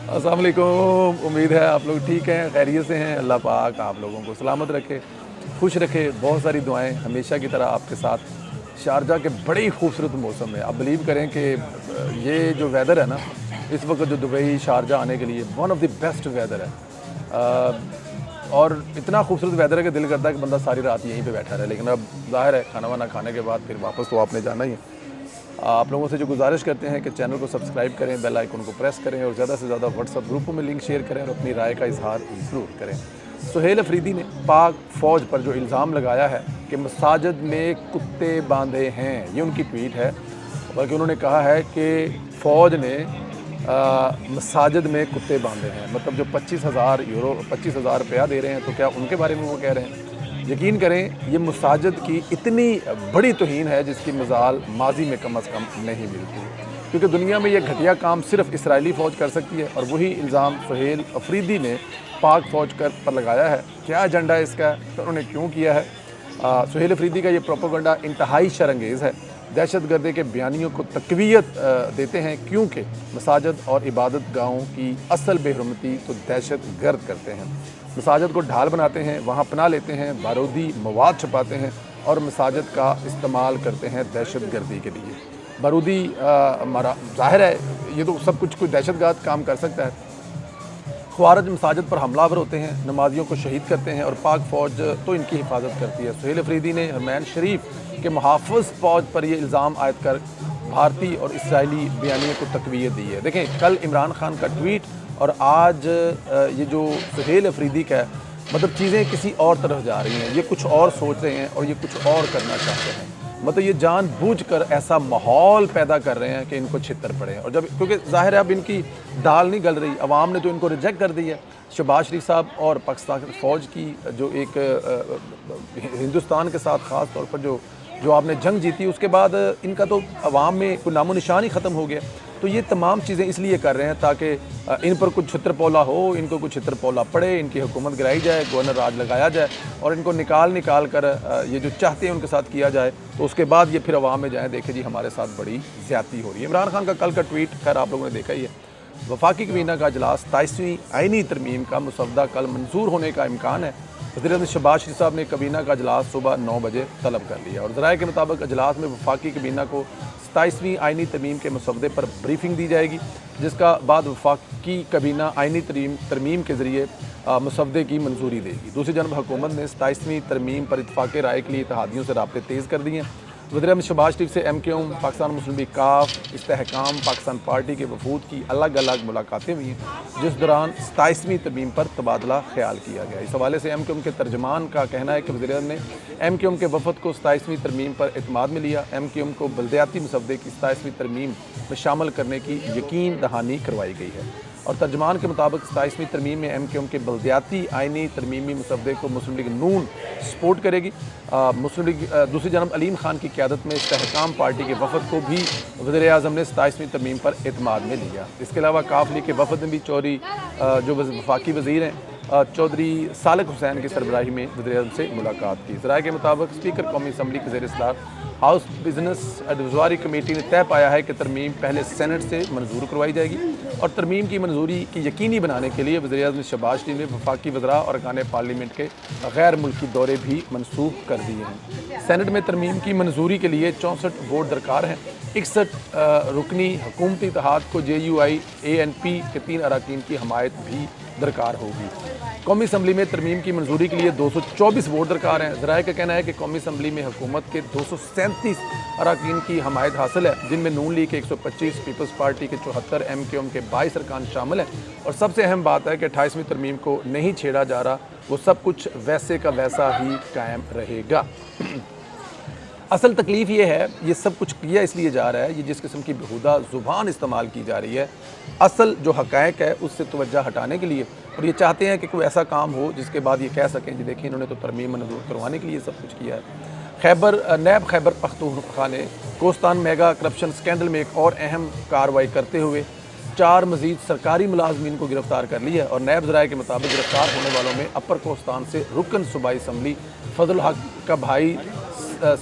अस्सलाम वालेकुम। उम्मीद है आप लोग ठीक हैं, खैरियत से हैं। अल्लाह पाक आप लोगों को सलामत रखे, खुश रखे। बहुत सारी दुआएं हमेशा की तरह आपके साथ। शारजा के बड़े ही खूबसूरत मौसम में आप बिलीव करें कि ये जो वेदर है ना, इस वक्त जो दुबई शारजा आने के लिए one of the best weather है। और इतना खूबसूरत वेदर है कि दिल करता है कि बंदा सारी रात यहीं पे बैठा रहे, लेकिन अब जाहिर है खाना वाना खाने के बाद फिर वापस तो आपने जाना ही है। आप लोगों से जो गुजारिश करते हैं कि चैनल को सब्सक्राइब करें, बेल आइकन को प्रेस करें और ज़्यादा से ज़्यादा व्हाट्सअप ग्रुपों में लिंक शेयर करें और अपनी राय का इजहार ज़रूर करें। सुहेल अफरीदी ने पाक फ़ौज पर जो इल्ज़ाम लगाया है कि मसाजिद में कुत्ते बांधे हैं, ये उनकी ट्वीट है। बल्कि उन्होंने कहा है कि फ़ौज ने मसाजिद में कुत्ते बांधे हैं, मतलब जो 25,000 रुपया दे रहे हैं, तो क्या उनके बारे में वो कह रहे हैं? यकीन करें ये मसाजिद की इतनी बड़ी तौहीन है जिसकी मजाल माजी में कम अज़ कम नहीं मिलती, क्योंकि दुनिया में ये घटिया काम सिर्फ इसराइली फ़ौज कर सकती है। और वही इल्ज़ाम सुहेल अफरीदी ने पाक फ़ौज पर लगाया है। क्या एजेंडा है इसका, तो उन्होंने क्यों किया है? सुहेल अफरीदी का ये प्रोपेगेंडा इंतहाई शर्मंगेज़ है। दहशत गर्दी के बयानियों को तक़वियत देते हैं, क्योंकि मसाजिद और इबादत गाहों की असल बेहरमती तो दहशत गर्द करते हैं। मसाजिद को ढाल बनाते हैं, वहाँ पनाह लेते हैं, बारूदी मवाद छुपाते हैं और मसाजिद का इस्तेमाल करते हैं दहशत गर्दी के लिए। बारूदी हमारा ज़ाहिर है ये तो सब कुछ कोई दहशतगर्द काम कर सकता है। ख़वारिज मसाजिद पर हमलावर होते हैं, नमाजियों को शहीद करते हैं और पाक फ़ौज तो इनकी हिफाजत करती है। सुहेल अफरीदी ने हरमैन शरीफ के मुहाफ़िज़ फ़ौज पर यह इल्ज़ाम आयद कर भारतीय और इसराइली बयानियों को तक़वियत दी है। देखें, कल इमरान खान का ट्वीट और आज ये जो सुहेल अफरीदी का है, मतलब चीज़ें किसी और तरफ जा रही हैं। ये कुछ और सोच रहे हैं और ये कुछ और करना चाहते हैं। मतलब ये जानबूझकर ऐसा माहौल पैदा कर रहे हैं कि इनको छितर पड़े। और जब, क्योंकि ज़ाहिर है अब इनकी दाल नहीं गल रही, अवाम ने तो इनको रिजेक्ट कर दी है। शहबाज शरीफ साहब और पाकिस्तान फ़ौज की जो एक हिंदुस्तान के साथ ख़ास तौर पर जो आपने जंग जीती, उसके बाद इनका तो अवाम में कोई नामो निशान ही ख़त्म हो गया। तो ये तमाम चीज़ें इसलिए कर रहे हैं ताकि इन पर कुछ छित्रपौला हो, इनको कुछ छित्रपौला पड़े, इनकी हुकूमत गिराई जाए, गवर्नर राज लगाया जाए और इनको निकाल कर ये जो चाहते हैं उनके साथ किया जाए, तो उसके बाद ये फिर अवाम में जाएँ, देखें जी हमारे साथ बड़ी ज़्यादती हो रही है। इमरान खान का कल का ट्वीट खैर आप लोगों ने देखा ही है। वफाकी कबीना का इजलास 27वीं आइनी तरमीम का मसवदा कल मंजूर होने का इम्कान है। वज़ीर-ए-आज़म शहबाज शरीफ साहब ने कबीना का इजलास सुबह 9 बजे तलब कर लिया और ज़राए के मुताबिक इजलास में वफाकी कबीना को 27वीं आइनी तरमीम के मसवदे पर ब्रीफिंग दी जाएगी, जिसका बाद वफाकी कबीना आइनी तरमीम के ज़रिए मसवदे की मंजूरी देगी। दूसरी जानब हुकूमत ने 27वीं तरमीम पर इत्तफ़ाक़ राय के लिए इत्तेहादियों से राब्ते तेज़ कर दिए हैं। वज़ीर-ए-आज़म शहबाज शरीफ से MQM, पाकिस्तान मुस्लिम लीग काफ, इस्तेहकाम पाकिस्तान पार्टी के वफूद की अलग अलग मुलाकातें हुई हैं, जिस दौरान 27वीं तरमीम पर तबादला ख्याल किया गया। इस हवाले से MQM के तर्जमान का कहना है कि वज़ीर-ए-आज़म ने MQM के वफद को 27वीं तरमीम पर एतमाद में लिया। MQM को बल्दियाती मसवदे की 27वीं तरमीम में शामिल करने की यकीन दहानी करवाई गई है। और तर्जमान के मुताबिक 27वीं तरमीम में MQM के बल्दियाती आइनी तरमीमी मसवदे को मुस्लिम लीग नून सपोर्ट करेगी। मुस्लिम लीग दूसरी जानब अलीम खान की क़यादत में इस्तेहकाम पार्टी के वफद को भी वज़ीर-ए-आज़म ने 27वीं तरमीम पर एतमाद में लिया। इसके अलावा काफ लीग के वफद में भी जो वफाकी वज़ीर हैं चौधरी सालिक हुसैन की सरबराही में वज़ीर-ए-आज़म से मुलाकात की। ज़राए के मुताबिक स्पीकर कौमी असम्बली के ज़ेर-ए-सदार हाउस बिजनेस एडवाइजरी कमेटी ने तय पाया है कि तरमीम पहले सेनेट से मंजूर करवाई जाएगी और तरमीम की मंजूरी की यकीनी बनाने के लिए वज़ीर-ए-आज़म शहबाज शरीफ ने वफाकी वज़रा और अरकान पार्लियामेंट के गैर मुल्की दौरे भी मनसूख कर दिए हैं। सेनेट में तरमीम की मंजूरी के लिए 64 वोट दरकार हैं। 61 रुकनी हुकूमती इत्तेहाद को JUI ANP के 3 अरकान की हमायत भी दरकार होगी। कौमी असम्बली में तरमीम की मंजूरी के लिए 224 वोट दरकार हैं। ज़राए का कहना है कि कौमी असम्बली में हुकूमत के 237 अरकान की हमायत हासिल है, जिनमें नून लीग के 125, पीपल्स पार्टी के 74, MQM के 22 अरकान शामिल हैं। और सबसे अहम बात है कि 28वीं तरमीम को नहीं छेड़ा जा रहा, वो सब कुछ वैसे का वैसा ही कायम रहेगा। असल तकलीफ़ ये है, ये सब कुछ किया इसलिए जा रहा है, ये जिस किस्म की बेहुदा ज़ुबान इस्तेमाल की जा रही है, असल जो हक़ाइक़ है उससे तवज्जो हटाने के लिए। और ये चाहते हैं कि कोई ऐसा काम हो जिसके बाद ये कह सकें जी देखिए इन्होंने तो तरमीम मंजूर करवाने के लिए सब कुछ किया है। नैब खैबर पख्तूनख्वा ने कोस्तान मेगा करप्शन स्कैंडल में एक और अहम कार्रवाई करते हुए 4 मज़ीद सरकारी मुलाजमीन को गिरफ्तार कर लिया है। और नैब ज़राए के मुताबिक गिरफ्तार होने वालों में अपर कोस्तान से रुकन सूबाई असम्बली फजल हक का भाई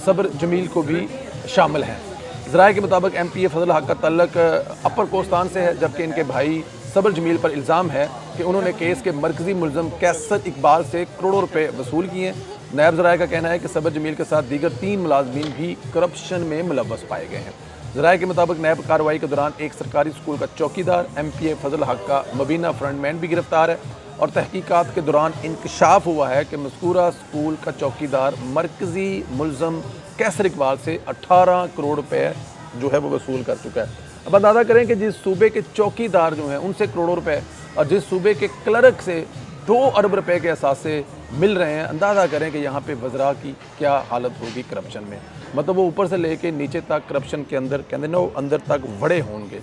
सब्र जमील को भी शामिल हैं। ज़राए के मुताबिक MPA फजल हक का तल्लक अपर कोस्तान से है, जबकि इनके भाई सबर जमील पर इल्ज़ाम है कि उन्होंने केस के मरकज़ी मुलज़म कैसर इकबाल से करोड़ों रुपए वसूल किए हैं। नायब ज़राए का कहना है कि सबर जमील के साथ दीगर 3 मुलाजमीन भी करप्शन में मुलव्वस पाए गए हैं। ज़राए के मुताबिक नैब कार्रवाई के दौरान एक सरकारी स्कूल का चौकीदार MPA फजल हक का मुबीना फ्रंटमैन भी गिरफ्तार है और तहकीकात के दौरान इंकशाफ हुआ है कि मज़कूरा स्कूल का चौकीदार मरकज़ी मुलज़म कैसर इकबाल से 18 करोड़ रुपए जो है वो वसूल कर चुका है। अब अंदाज़ा करें कि जिस सूबे के चौकीदार जो हैं उनसे करोड़ों रुपए और जिस सूबे के क्लर्क से 2 अरब रुपए के असासे मिल रहे हैं, अंदाज़ा करें कि यहाँ पे वज़रा की क्या हालत होगी करप्शन में। मतलब वो ऊपर से लेके नीचे तक करप्शन के अंदर कहते ना अंदर तक वड़े होंगे।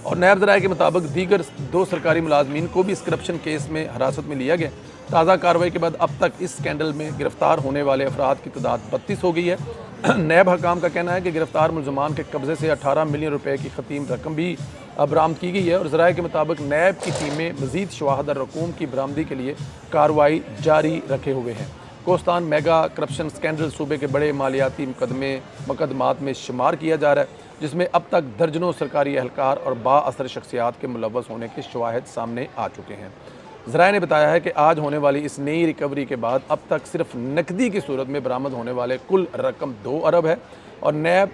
और नायब ज़राए के मुताबिक दीगर 2 सरकारी मुलाजमीन को भी इस करप्शन केस में हिरासत में लिया गया। ताज़ा कार्रवाई के बाद अब तक इस स्कैंडल में गिरफ्तार होने वाले अफराद की तादाद 32 हो गई है। नैब हकाम का कहना है कि गिरफ्तार मुलजमान के कब्ज़े से 18 मिलियन रुपए की ख़तीम रकम भी बरामद की गई है और ज़राए के मुताबिक नैब की टीमें मज़ीद शवाहद और रकूम की बरामदी के लिए कार्रवाई जारी रखे हुए हैं। कोस्तान मेगा करप्शन स्कैंडल सूबे के बड़े मालियाती मुकदमात में शुमार किया जा रहा है, जिसमें अब तक दर्जनों सरकारी एहलकार और बाअसर शख्सियात के मुलव्वस होने के शवाहिद सामने आ चुके हैं। ज़राए ने बताया है कि आज होने वाली इस नई रिकवरी के बाद अब तक सिर्फ नकदी की सूरत में बरामद होने वाले कुल रकम 2 अरब है और नैब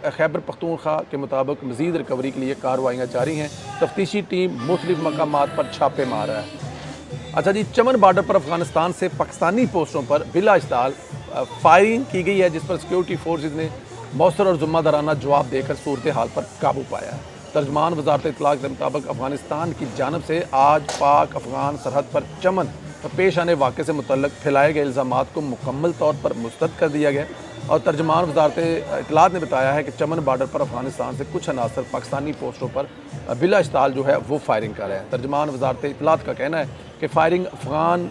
खैबर पख्तूनख्वा के मुताबिक मज़ीद रिकवरी के लिए कार्रवाइयाँ जारी हैं। तफ्तीशी टीम मुख्तलिफ मकामात पर छापे मार रहा है। अच्छा जी, चमन बॉर्डर पर अफगानिस्तान से पाकिस्तानी पोस्टों पर बिला इश्ताल फायरिंग की गई है, जिस पर सिक्योरिटी फोर्सेज ने मौसर और ज़िम्मेदाराना जवाब देकर सूरत हाल पर काबू पाया है। तर्जमान वज़ारत इत्तलात के मुताबिक अफगानिस्तान की जानब से आज पाक अफगान सरहद पर चमन पर पेश आने वाक़े से मुतल्लिक़ फैलाए गए इल्ज़ामात को मुकम्मल तौर पर मुस्तरद कर दिया गया और तर्जमान वज़ारत इत्तलात ने बताया है कि चमन बॉर्डर पर अफगानिस्तान से कुछ अनासर पाकिस्तानी पोस्टों पर बिला इश्ताल जो है वो फायरिंग कर रहे हैं। तर्जमान वज़ारत इत्तलात का कहना है कि फायरिंग अफ़गान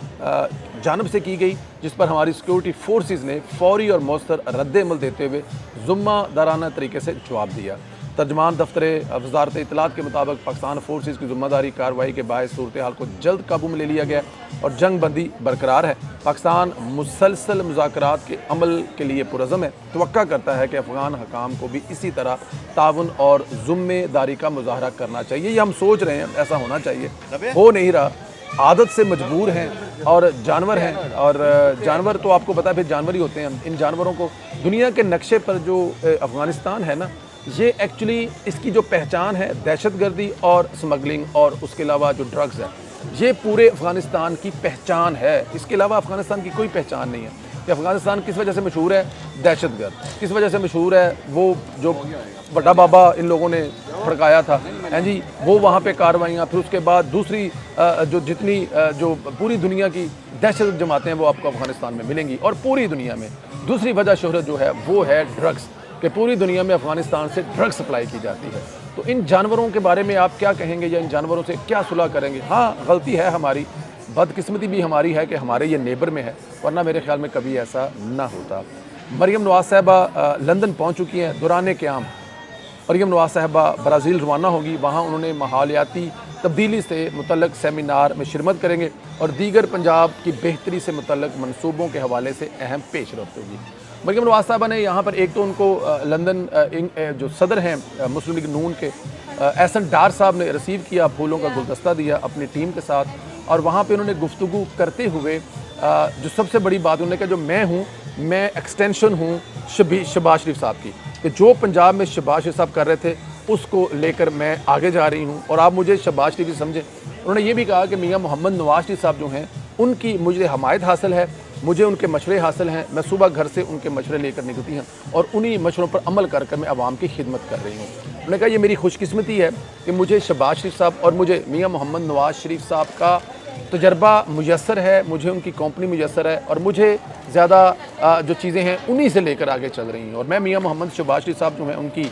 जानब से की गई, जिस पर हमारी सिक्योरिटी फोर्सेस ने फौरी और मौसर रद्द-ए-अमल देते हुए ज़िम्मेदाराना तरीके से जवाब दिया। तर्जमान दफ्तर वज़ारत इत्तलात के मुताबिक पाकिस्तान फोर्सेस की ज़िम्मेदारी कार्रवाई के बायस सूरत हाल को जल्द काबू में ले लिया गया और जंग बंदी बरकरार है। पाकिस्तान मुसलसल मुज़ाकरात के अमल के लिए पुरज़म है। तवक्का करता है कि अफ़गान हकाम को भी इसी तरह ताउन और ज़िम्मेदारी का मुज़ाहरा करना चाहिए। ये हम सोच रहे हैं ऐसा होना चाहिए, हो नहीं रहा, आदत से मजबूर हैं और जानवर हैं और जानवर तो आपको पता है फिर जानवर ही होते हैं। इन जानवरों को दुनिया के नक्शे पर जो अफ़गानिस्तान है ना, ये एक्चुअली इसकी जो पहचान है दहशतगर्दी और स्मगलिंग और उसके अलावा जो ड्रग्स है, ये पूरे अफ़गानिस्तान की पहचान है। इसके अलावा अफ़गानिस्तान की कोई पहचान नहीं है कि अफ़गानिस्तान किस वजह से मशहूर है, दहशतगर्द, किस वजह से मशहूर है, वो जो बड़ा बाबा इन लोगों ने भड़काया था, हैं जी, वो वहाँ पे कार्रवाइयाँ, फिर उसके बाद दूसरी जो जितनी जो पूरी दुनिया की दहशत जमातें हैं वो आपको अफ़गानिस्तान में मिलेंगी। और पूरी दुनिया में दूसरी वजह शोहरत जो है वो है ड्रग्स, कि पूरी दुनिया में अफ़गानिस्तान से ड्रग्स सप्लाई की जाती है। तो इन जानवरों के बारे में आप क्या कहेंगे या इन जानवरों से क्या सुलह करेंगे? हाँ, गलती है हमारी, बदकिस्मती भी हमारी है कि हमारे ये नेबर में है, वरना मेरे ख्याल में कभी ऐसा ना होता। मरियम नवाज़ साहिबा लंदन पहुँच चुकी हैं दौरान क़याम। मरियम नवाज़ साहिबा ब्राज़ील रवाना होगी, वहाँ उन्होंने माहौलियाती तब्दीली से मुतल्लिक़ सेमिनार में शिरकत करेंगे और दीगर पंजाब की बेहतरी से मुतल्लिक़ मनसूबों के हवाले से अहम पेशरफ्त होगी। मरियम नवाज़ साहिबा ने यहाँ पर एक तो उनको लंदन जो सदर हैं मुस्लिम लीग नून के एहसन डार साहब ने रिसीव किया, फूलों का गुलदस्ता दिया अपनी टीम के साथ और वहाँ पे उन्होंने गुफ्तगू करते हुए जो सबसे बड़ी बात उन्होंने कहा, जो मैं हूँ, मैं एक्सटेंशन हूँ शहबाज शरीफ साहब की, कि जो पंजाब में शहबाज शरीफ साहब कर रहे थे उसको लेकर मैं आगे जा रही हूँ और आप मुझे शहबाज शरीफ समझें। उन्होंने ये भी कहा कि मियाँ मोहम्मद नवाज शरीफ साहब जो हैं उनकी मुझे हमायत हासिल है, मुझे उनके मशवरे हासिल हैं, मैं सुबह घर से उनके मशवरे लेकर निकलती हैं और उन्हीं मशवरों पर अमल कर मैं आवाम की खिदमत कर रही हूँ। उन्होंने कहा ये मेरी खुशकिस्मती है कि मुझे शहबाज शरीफ साहब और मुझे मियाँ मोहम्मद नवाज शरीफ साहब का तजर्बा मुयस्सर है, मुझे उनकी कंपनी मुयस्सर है और मुझे ज़्यादा जो चीज़ें हैं उन्हीं से लेकर आगे चल रही हैं और मैं मियाँ मोहम्मद शहबाज शरीफ साहब जो हैं उनकी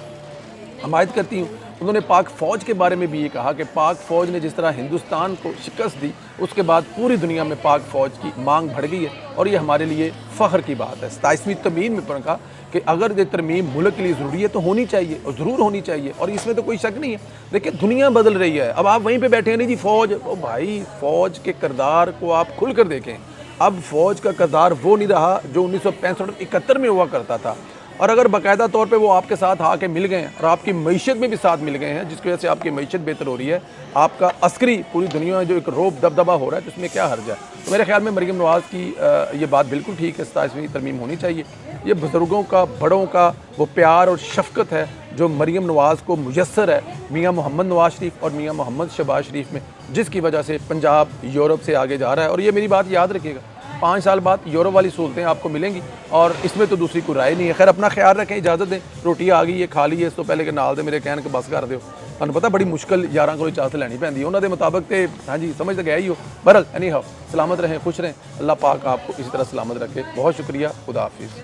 हमायत करती हूँ। उन्होंने पाक फ़ौज के बारे में भी ये कहा कि पाक फ़ौज ने जिस तरह हिंदुस्तान को शिकस्त दी, उसके बाद पूरी दुनिया में पाक फ़ौज की मांग बढ़ गई है और ये हमारे लिए फ़ख्र की बात है। 27वीं तरमीम में कहा कि अगर ये तरमीम मुल्क के लिए ज़रूरी है तो होनी चाहिए और ज़रूर होनी चाहिए और इसमें तो कोई शक नहीं है। देखिए दुनिया बदल रही है, अब आप वहीं पर बैठे हैं नहीं जी फ़ौज, ओ भाई फ़ौज के किरदार को आप खुल कर देखें। अब फ़ौज का किरदार वो नहीं रहा जो 1965-71 में हुआ करता था اور اگر باقاعدہ طور پہ وہ آپ کے ساتھ آ کے مل گئے ہیں اور آپ کی معیشت میں بھی ساتھ مل گئے ہیں، جس کی وجہ سے آپ کی معیشت بہتر ہو رہی ہے، آپ کا عسکری پوری دنیا میں جو ایک روب دبدبہ ہو رہا ہے، تو اس میں کیا حرج ہے؟ تو میرے خیال میں مریم نواز کی یہ بات بالکل ٹھیک ہے، 27ویں ترمیم ہونی چاہیے۔ یہ بزرگوں کا، بڑوں کا وہ پیار اور شفقت ہے جو مریم نواز کو میسر ہے میاں محمد نواز شریف اور میاں محمد شہباز شریف میں، جس کی وجہ سے پنجاب یورپ سے آگے جا رہا ہے۔ اور یہ میری بات یاد رکھیے گا، 5 سال بعد یورپ والی سہولتیں آپ کو ملیں گی، اور اس میں تو دوسری کوئی رائے نہیں ہے۔ خیر اپنا خیال رکھیں، اجازت دیں، روٹی آ گئی ہے، کھا لی ہے، اس تو پہلے کہ نال دے میرے کہنے کہ بس کر دیو، تمہیں پتہ بڑی مشکل یاراں کو اجازت لینی پیندی ہے، انہاں دے مطابق تے ہاں جی سمجھ تے گیا ہی ہو۔ بہرحال اینی ہاؤ، سلامت رہیں، خوش رہیں، اللہ پاک آپ کو اسی طرح سلامت رکھے۔ بہت شکریہ، خدا حافظ۔